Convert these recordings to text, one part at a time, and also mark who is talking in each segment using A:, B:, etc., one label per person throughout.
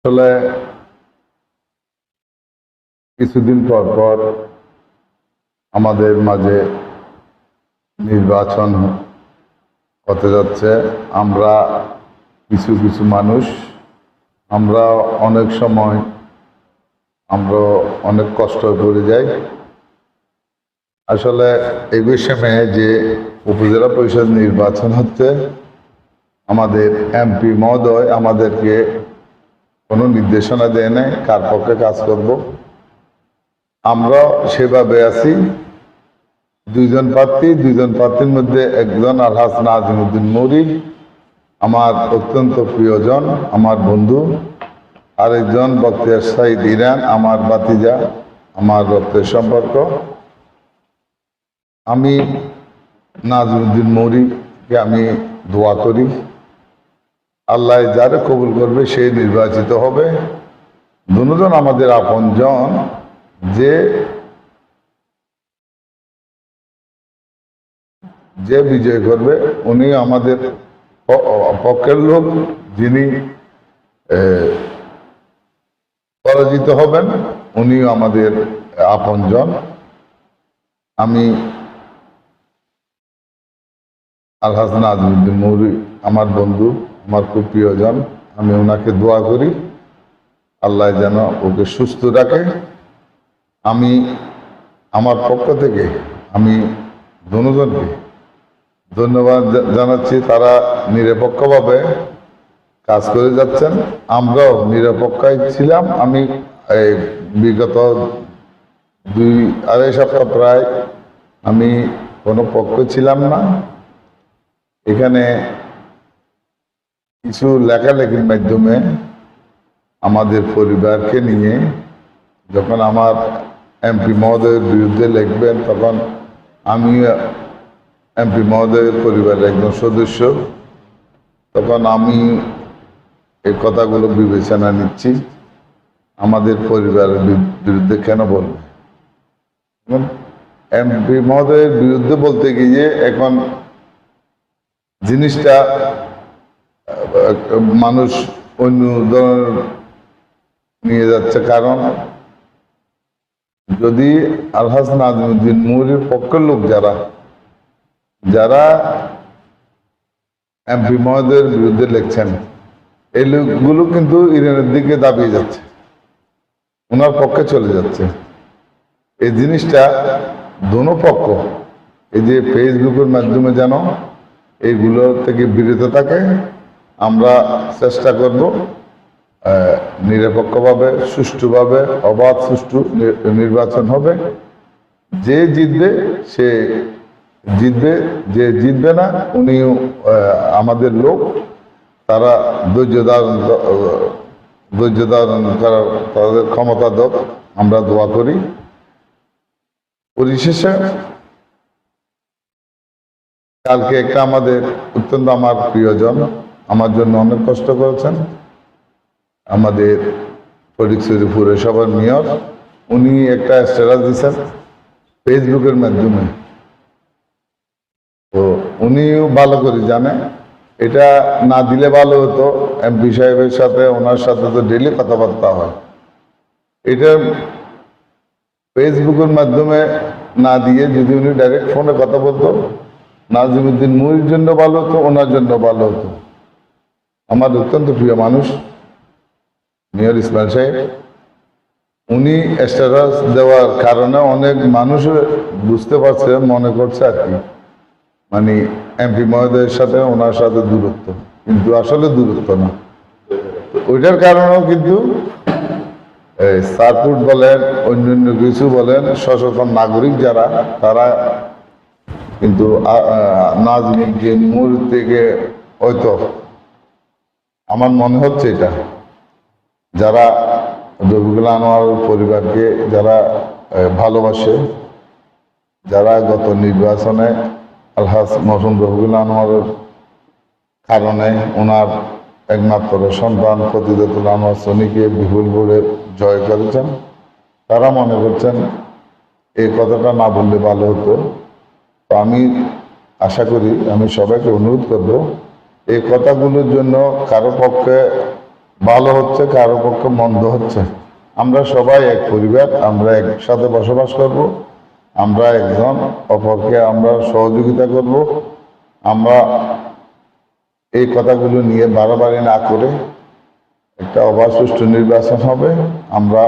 A: আসলে কিছুদিন পর পর আমাদের মাঝে নির্বাচন হতে যাচ্ছে। আমরা কিছু কিছু মানুষ আমরা অনেক সময় আমরা অনেক কষ্ট করে যাই। আসলে এই বিষয়ে যে উপজেলা পরিষদ নির্বাচন হচ্ছে, আমাদের এমপি মহোদয় আমাদেরকে কোনো নির্দেশনা দেয় নাই কার পক্ষে কাজ করব। আমরা সেভাবে আছি। দুইজন প্রার্থীর মধ্যে একজন আলহাজ নাজিমউদ্দিন মৌরি, আমার অত্যন্ত প্রিয়জন, আমার বন্ধু। আরেকজন বখতিয়ার সাঈদ ইরান, আমার ভাতিজা, আমার রক্তের সম্পর্ক। আমি নাজিমউদ্দিন মৌরিকে আমি দোয়া করি, আল্লাহ যারে কবুল করবে সে নির্বাচিত হবে। দুজন আমাদের আপনজন। যে বিজয় করবে উনি আমাদের পক্ষের লোক, যিনি পরাজিত হবেন উনিও আমাদের আপনজন। আমি আলহাজ নাজিমউদ্দিন মৌরি আমার বন্ধু, আমার খুব প্রিয়জন। আমি ওনাকে দোয়া করি আল্লাহ যেন ওকে সুস্থ রাখে। আমি আমার পক্ষ থেকে আমি দুজনকে ধন্যবাদ জানাচ্ছি। তারা নিরপেক্ষভাবে কাজ করে যাচ্ছেন, আমরাও নিরপেক্ষই ছিলাম। আমি বিগত 2-2.5 সপ্তাহ প্রায় আমি কোনো পক্ষ ছিলাম না। এখানে কিছু লেখালেখির মাধ্যমে আমাদের পরিবারকে নিয়ে যখন আমার এমপি মহোদয়ের বিরুদ্ধে লিখবেন, তখন আমি এমপি মহোদয়ের পরিবারের একজন সদস্য, তখন আমি এই কথাগুলো বিবেচনা নিচ্ছি। আমাদের পরিবারের বিরুদ্ধে কেন বলবে? এমপি মহোদয়ের বিরুদ্ধে বলতে গিয়ে এখন জিনিসটা মানুষ অন্য ধরনের নিয়ে যাচ্ছে। কারণ যদি আলহাজ নাজিমউদ্দিন মৌরির পক্ষের লোক যারা এমপি মহোদয়ের বিরুদ্ধে লিখছেন, এই লোকগুলো কিন্তু ইরানের দিকে দাবিয়ে যাচ্ছে, ওনার পক্ষে চলে যাচ্ছে। এই জিনিসটা দোনো পক্ষ এই যে ফেসবুকের মাধ্যমে যেন এইগুলো থেকে বিরত থাকে। আমরা চেষ্টা করব নিরপেক্ষভাবে, সুষ্ঠুভাবে, অবাধ সুষ্ঠু নির্বাচন হবে। যে জিতবে সে জিতবে, যে জিতবে না উনিও আমাদের লোক। তারা ধৈর্য ধারণ করার তাদের ক্ষমতা দোক, আমরা দোয়া করি। পরিশেষে কালকে একটা আমাদের অত্যন্ত আমার প্রিয়জন আমার জন্য অনেক কষ্ট করেছেন, আমাদের ফটিকছড়ি পৌরসভার মেয়র, উনি একটা স্ট্যাটাস দিয়েছেন ফেসবুকের মাধ্যমে। তো উনিও ভালো করে জানে, এটা না দিলে ভালো হতো। এমপি সাহেবের সাথে ওনার সাথে তো ডেইলি কথাবার্তা হয়। এটা ফেসবুকের মাধ্যমে না দিয়ে যদি উনি ডাইরেক্ট ফোনে কথা বলতো, নাজিমউদ্দিন মৌরির জন্য ভালো হতো, ওনার জন্য ভালো হতো। আমার অত্যন্ত প্রিয় মানুষ মেয়র ইসমাইল সাহেব, উনি স্ট্যাটাস দেওয়ার কারণে অনেক মানুষ বুঝতে পারছে, মনে করছে আর কি, মানে এমপি মহোদয়ের সাথে ওনার সাথে দূরত্ব, কিন্তু আসলে দূরত্ব না। ওইটার কারণেও কিন্তু সার্কুট বলেন, অন্যান্য কিছু বলেন, সচেতন নাগরিক যারা, তারা কিন্তু নাজিমউদ্দিন মৌরি থেকে হয়তো আমার মনে হচ্ছে এটা, যারা রফিকুল আনোয়ার পরিবারকে যারা ভালোবাসে, যারা গত নির্বাচনে আলহাজ মরহুম রফিকুল আনোয়ারের কারণে ওনার একমাত্র সন্তান প্রতিদাতুল আনোয়ার সনিকে বিপুল ভোটে জয় করেছেন, তারা মনে করছেন এই কথাটা না বললে ভালো হতো। তো আমি আশা করি, আমি সবাইকে অনুরোধ করব, এই কথাগুলোর জন্য কারো পক্ষে ভালো হচ্ছে, কারো পক্ষে মন্দ হচ্ছে। আমরা সবাই এক পরিবার, আমরা একসাথে বসবাস করব, আমরা একজন অপরকে আমরা সহযোগিতা করব। আমরা এই কথাগুলো নিয়ে বাড়াবাড়ি না করে একটা অবাধ সুষ্ঠু নির্বাচন হবে। আমরা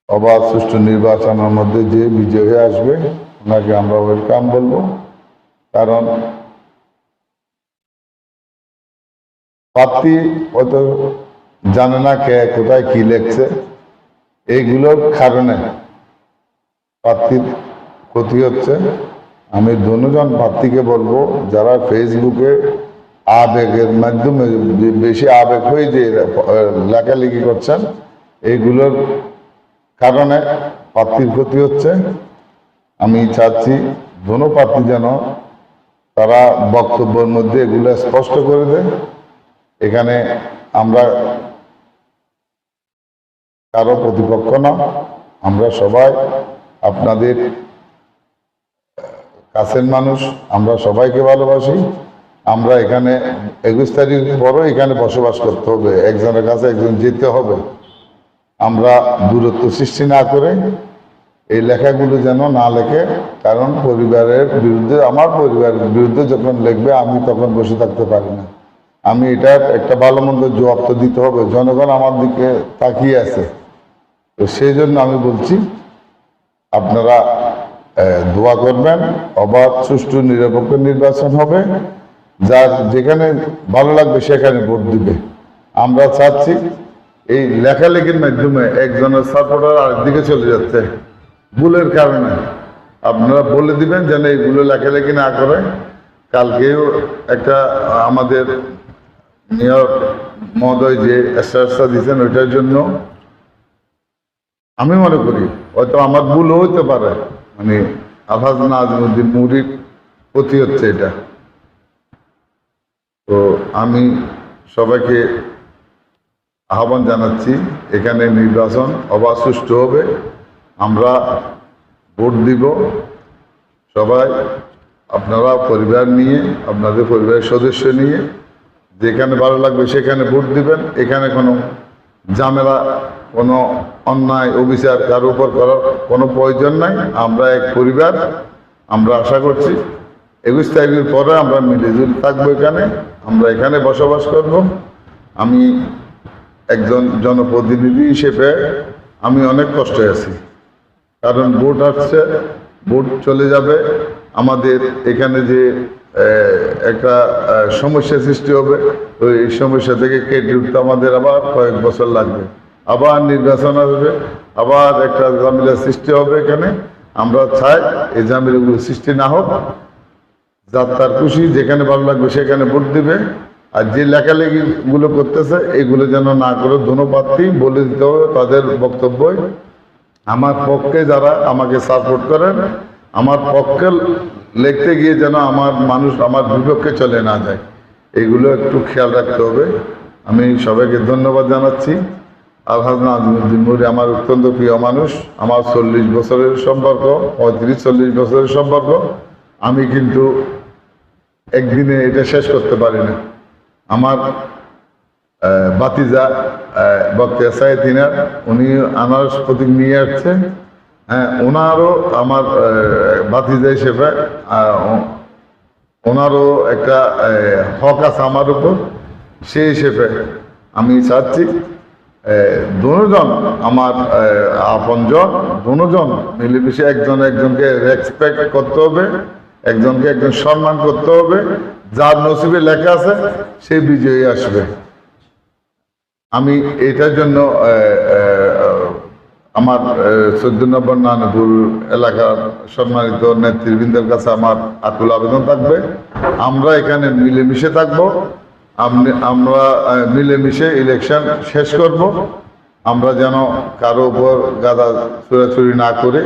A: অবাধ সুষ্ঠু নির্বাচনের মধ্যে যে বিজয় হয়ে আসবে ওনাকে আমরা ওয়েলকাম বলবো। কারণ প্রার্থী হয়তো জানে না কে কোথায় কি লেখছে, এইগুলোর কারণে প্রার্থীর ক্ষতি হচ্ছে। আমি দুজন প্রার্থীকে বলবো, যারা ফেসবুকে আবেগের মাধ্যমে বেশি আবেগ হয়ে যে লেখালেখি করছেন, এইগুলোর কারণে প্রার্থীর ক্ষতি হচ্ছে। আমি চাচ্ছি দুনো প্রার্থী যেন তারা বক্তব্যের মধ্যে এগুলো স্পষ্ট করে দেয়। এখানে আমরা কারো প্রতিপক্ষ না, আমরা সবাই আপনাদের কাছের মানুষ, আমরা সবাইকে ভালোবাসি। আমরা এখানে 21 তারিখ পরও এখানে বসবাস করতে হবে, একজনের কাছে একজন যেতে হবে। আমরা দূরত্ব সৃষ্টি না করে এই লেখাগুলো যেন না লেখে, কারণ পরিবারের বিরুদ্ধে, আমার পরিবারের বিরুদ্ধে যখন লিখবে আমি তখন বসে থাকতে পারি না। আমি এটার একটা ভালো মন্দ জবাব তো দিতে হবে, জনগণ আমার দিকে তাকিয়ে আছে। তো সেই জন্য আমি বলছি আপনারা দোয়া করবেন, অবাধ সুষ্ঠু নিরপেক্ষ নির্বাচন হবে, যার যেখানে ভালো লাগবে সেখানে ভোট দিবে। আমরা চাচ্ছি এই লেখালেখির মাধ্যমে একজনের সাপোর্টার আরেকদিকে চলে যাচ্ছে ভুলের কারণে, আপনারা বলে দিবেন যেন এইগুলো লেখালেখি না করে। কালকেও একটা আমাদের মেয়র মহোদয় যে এস্টারটা দিয়েছেন, ওইটার জন্য আমি মনে করি হয়তো আমার ভুলও হইতে পারে, মানে আলহাজ নাজমুদ্দিন মুরির প্রতি হচ্ছে এটা। তো আমি সবাইকে আহ্বান জানাচ্ছি, এখানে নির্বাচন অবাধ সুষ্ঠু হবে, আমরা ভোট দিব। সবাই আপনারা পরিবার নিয়ে, আপনাদের পরিবারের সদস্য নিয়ে যেখানে ভালো লাগবে সেখানে ভোট দিবেন। এখানে কোনো ঝামেলা, কোনো অন্যায় অবিচার কারোর উপর করার কোনো প্রয়োজন নাই। আমরা এক পরিবার, আমরা আশা করছি 21 তারিখের পরে আমরা মিলেজুলে থাকবো এখানে, আমরা এখানে বসবাস করব। আমি একজন জনপ্রতিনিধি হিসেবে আমি অনেক কষ্টে আছি, কারণ ভোট আসছে, ভোট চলে যাবে, আমাদের এখানে যে একটা সমস্যা সৃষ্টি হবে, ওই সমস্যা থেকে কেটে উঠতে আমাদের আবার কয়েক বছর লাগবে, আবার নির্বাচন আসবে, আবার একটা ঝামেলা সৃষ্টি হবে এখানে। আমরা চাই এই ঝামেলাগুলো সৃষ্টি না হোক, যার তার খুশি যেখানে ভালো লাগবে সেখানে ভোট দিবে। আর যে লেখালেখিগুলো করতেছে এগুলো যেন না করে দোনো প্রার্থী বলে দিতে হবে তাদের বক্তব্যই। আমার পক্ষে যারা আমাকে সাপোর্ট করেন, আমার পক্ষে লিখতে গিয়ে যেন আমার মানুষ আমার বিপক্ষে চলে না যায়, এগুলো একটু খেয়াল রাখতে হবে। আমি সবাইকে ধন্যবাদ জানাচ্ছি। আলহাজ নাজমুদ্দিন মুরি আমার অত্যন্ত প্রিয় মানুষ, আমার 40 বছরের সম্পর্ক, 35-40 বছরের সম্পর্ক। আমি কিন্তু একদিনে এটা শেষ করতে পারি না। আমার বাতিজা বক্তিয়ার সাহেব তিনার, উনি আনারস প্রতীক নিয়ে আসছে। হ্যাঁ, ওনারও আমার বাতিজা হিসেবে ওনারও একটা হক আছে আমার উপর। সেই হিসেবে আমি চাচ্ছি দুজন আমার আপনজন, দুজন মিলেমিশে একজন একজনকে রেসপেক্ট করতে হবে, একজনকে একজন সম্মান করতে হবে। যার নসিবে লেখা আছে সে বিজয়ী আসবে। আমি এটার জন্য আমার 14 নম্বর নানপুর এলাকার সম্মানিত নেতৃবৃন্দের কাছে আমার আকুল আবেদন থাকবে, আমরা এখানে মিলেমিশে থাকবো, আমরা মিলেমিশে ইলেকশন শেষ করব। আমরা যেন কারো উপর গাদা চুরাচুরি না করে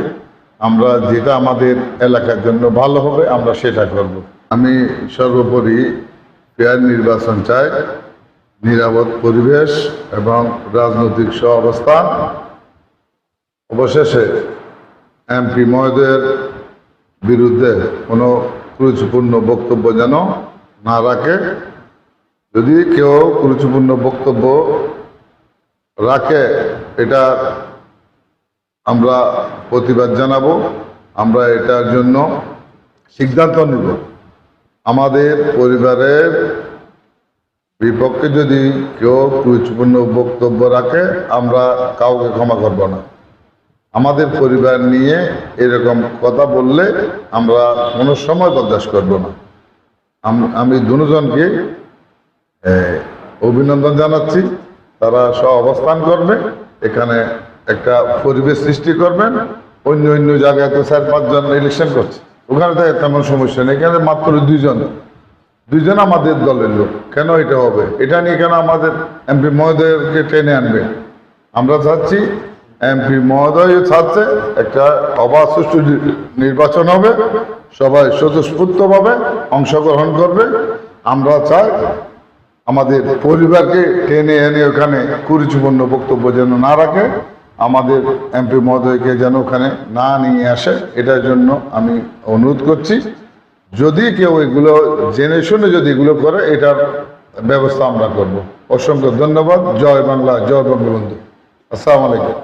A: আমরা যেটা আমাদের এলাকার জন্য ভালো হবে আমরা সেটা করব। আমি সর্বোপরি ফেয়ার নির্বাচন চাই, নিরাপদ পরিবেশ এবং রাজনৈতিক সহাবস্থান। অবশেষে এমপি মহোদয়ের বিরুদ্ধে কোনো ক্রুজপূর্ণ বক্তব্য যেন না রাখে। যদি কেউ গুরুত্বপূর্ণ বক্তব্য রাখে, এটা আমরা প্রতিবাদ জানাবো, আমরা এটার জন্য সিদ্ধান্ত নিব। আমাদের পরিবারের বিপক্ষে যদি কেউ গুরুত্বপূর্ণ বক্তব্য রাখে, আমরা কাউকে ক্ষমা করব না। আমাদের পরিবার নিয়ে এরকম কথা বললে আমরা কোনো সময় বরদাস্ত করব না। আমি দুজনকে অভিনন্দন জানাচ্ছি। তারা সহ অবস্থান করবে, এখানে একটা পরিবেশ সৃষ্টি করবেন। অন্য অন্য জায়গায় তো 4-5 জন ইলেকশন করছে, ওখানে তো তেমন সমস্যা নেই। এখানে মাত্র দুইজন আমাদের দলের লোক। কেন এটা হবে? এটা নিয়ে কেন আমাদের এমপি মহোদয়কে টেনে আনবে? আমরা চাচ্ছি এমপি মহোদয় চাচ্ছে একটা অবাধ সুষ্ঠু নির্বাচন হবে, সবাই স্বতঃস্ফূর্তভাবে অংশগ্রহণ করবে। আমরা চাই আমাদের পরিবারকে টেনে এনে ওখানে কুরুচিপূর্ণ বক্তব্য যেন না রাখে, আমাদের এমপি মহোদয়কে যেন ওখানে না নিয়ে আসে। এটার জন্য আমি অনুরোধ করছি। যদি কেউ এগুলো জেনে শুনে যদি এগুলো করে, এটার ব্যবস্থা আমরা করব। অসংখ্য ধন্যবাদ। জয় বাংলা, জয় বঙ্গবন্ধু। আসসালামু আলাইকুম।